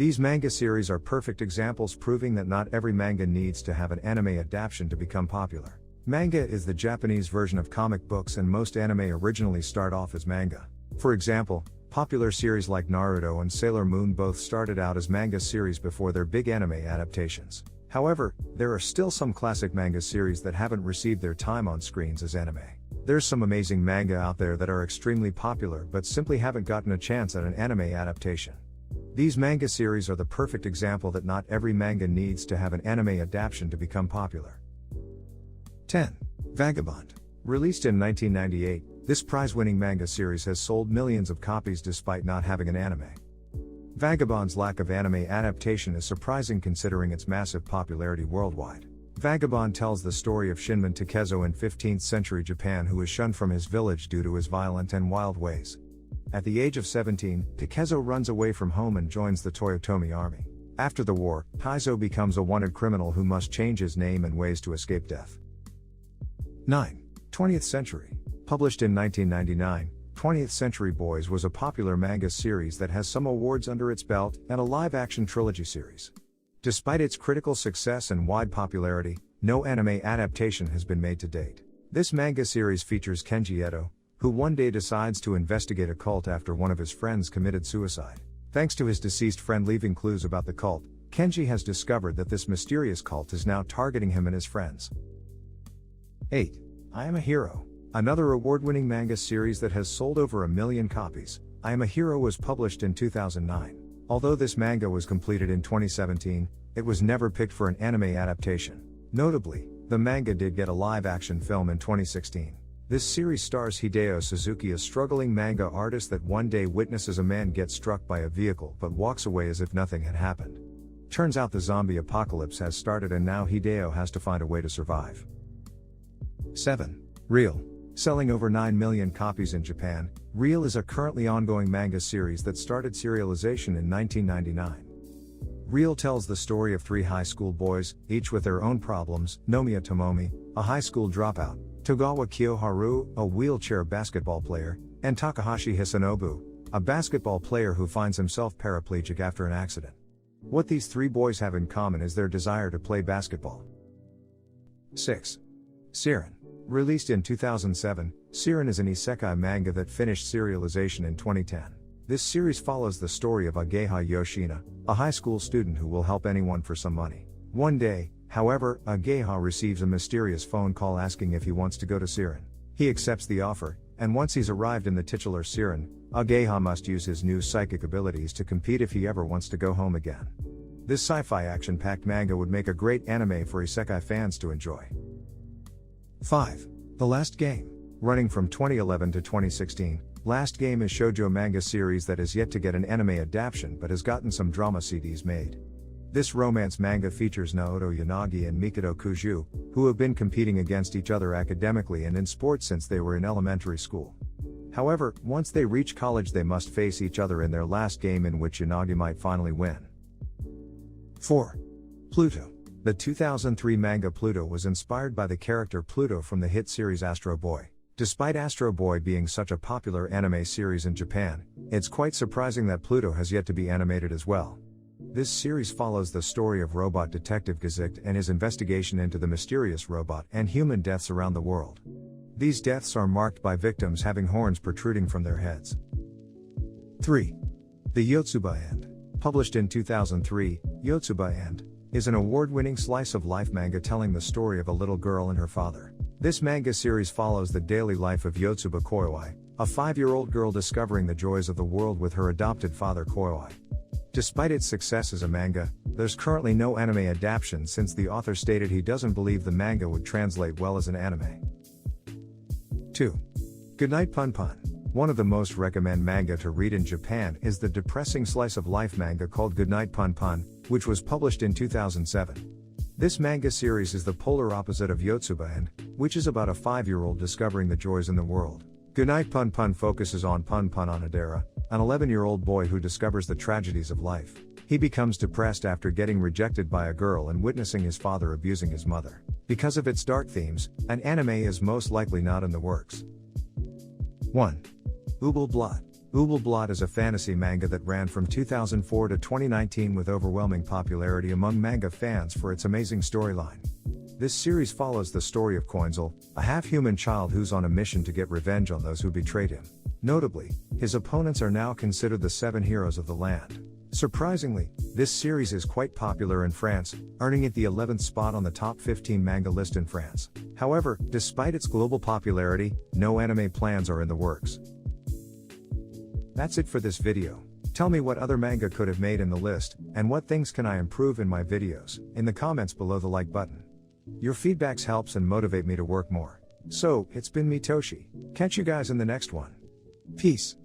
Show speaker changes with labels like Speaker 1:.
Speaker 1: These manga series are perfect examples proving that not every manga needs to have an anime adaptation to become popular. Manga is the Japanese version of comic books, and most anime originally start off as manga. For example, popular series like Naruto and Sailor Moon both started out as manga series before their big anime adaptations. However, there are still some classic manga series that haven't received their time on screens as anime. There's some amazing manga out there that are extremely popular but simply haven't gotten a chance at an anime adaptation. These manga series are the perfect example that not every manga needs to have an anime adaptation to become popular. 10. Vagabond. Released in 1998, this prize-winning manga series has sold millions of copies despite not having an anime. Vagabond's lack of anime adaptation is surprising considering its massive popularity worldwide. Vagabond tells the story of Shinmon Takezo in 15th century Japan, who is shunned from his village due to his violent and wild ways. At the age of 17, Takezo runs away from home and joins the Toyotomi army. After the war, Takezo becomes a wanted criminal who must change his name and ways to escape death. 9. 20th Century. Published in 1999, 20th Century Boys was a popular manga series that has some awards under its belt and a live-action trilogy series. Despite its critical success and wide popularity, no anime adaptation has been made to date. This manga series features Kenji Eto, who one day decides to investigate a cult after one of his friends committed suicide. Thanks to his deceased friend leaving clues about the cult, Kenji has discovered that this mysterious cult is now targeting him and his friends. 8. I Am a Hero. Another award-winning manga series that has sold over 1 million copies, I Am a Hero was published in 2009. Although this manga was completed in 2017, it was never picked for an anime adaptation. Notably, the manga did get a live-action film in 2016. This series stars Hideo Suzuki, a struggling manga artist that one day witnesses a man get struck by a vehicle but walks away as if nothing had happened. Turns out the zombie apocalypse has started and now Hideo has to find a way to survive. 7. Real. Selling over 9 million copies in Japan, Real is a currently ongoing manga series that started serialization in 1999. Real tells the story of 3 high school boys, each with their own problems: Nomiya Tomomi, a high school dropout, Togawa Kiyoharu, a wheelchair basketball player, and Takahashi Hisanobu, a basketball player who finds himself paraplegic after an accident. What these 3 boys have in common is their desire to play basketball. 6. Siren. Released in 2007, Siren is an isekai manga that finished serialization in 2010. This series follows the story of Ageha Yoshina, a high school student who will help anyone for some money. One day, however, Ageha receives a mysterious phone call asking if he wants to go to Siren. He accepts the offer, and once he's arrived in the titular Siren, Ageha must use his new psychic abilities to compete if he ever wants to go home again. This sci-fi action-packed manga would make a great anime for isekai fans to enjoy. 5. The Last Game. Running from 2011 to 2016, Last Game is shoujo manga series that is yet to get an anime adaptation but has gotten some drama CDs made. This romance manga features Naoto Yanagi and Mikado Kuju, who have been competing against each other academically and in sports since they were in elementary school. However, once they reach college they must face each other in their last game, in which Yanagi might finally win. 4. Pluto. The 2003 manga Pluto was inspired by the character Pluto from the hit series Astro Boy. Despite Astro Boy being such a popular anime series in Japan, it's quite surprising that Pluto has yet to be animated as well. This series follows the story of robot detective Gesicht and his investigation into the mysterious robot and human deaths around the world. These deaths are marked by victims having horns protruding from their heads. 3. The Yotsuba End. Published in 2003, Yotsuba End is an award-winning slice-of-life manga telling the story of a little girl and her father. This manga series follows the daily life of Yotsuba Koiwai, a 5-year-old girl discovering the joys of the world with her adopted father Koiwai. Despite its success as a manga, there's currently no anime adaptation since the author stated he doesn't believe the manga would translate well as an anime. 2. Goodnight Pun Pun. One of the most recommended manga to read in Japan is the depressing slice-of-life manga called Goodnight Pun Pun, which was published in 2007. This manga series is the polar opposite of Yotsuba End, which is about a 5-year-old discovering the joys in the world. Goodnight Pun Pun focuses on Pun Pun Onodera, an 11-year-old boy who discovers the tragedies of life. He becomes depressed after getting rejected by a girl and witnessing his father abusing his mother. Because of its dark themes, an anime is most likely not in the works. 1. Ubel Blot. Blot is a fantasy manga that ran from 2004 to 2019 with overwhelming popularity among manga fans for its amazing storyline. This series follows the story of Koinzel, a half-human child who's on a mission to get revenge on those who betrayed him. Notably, his opponents are now considered the 7 heroes of the land. Surprisingly, this series is quite popular in France, earning it the 11th spot on the top 15 manga list in France. However, despite its global popularity, no anime plans are in the works. That's it for this video. Tell me what other manga could have made in the list, and what things can I improve in my videos, in the comments below the like button. Your feedbacks helps and motivate me to work more. So, it's been me Toshi. Catch you guys in the next one. Peace.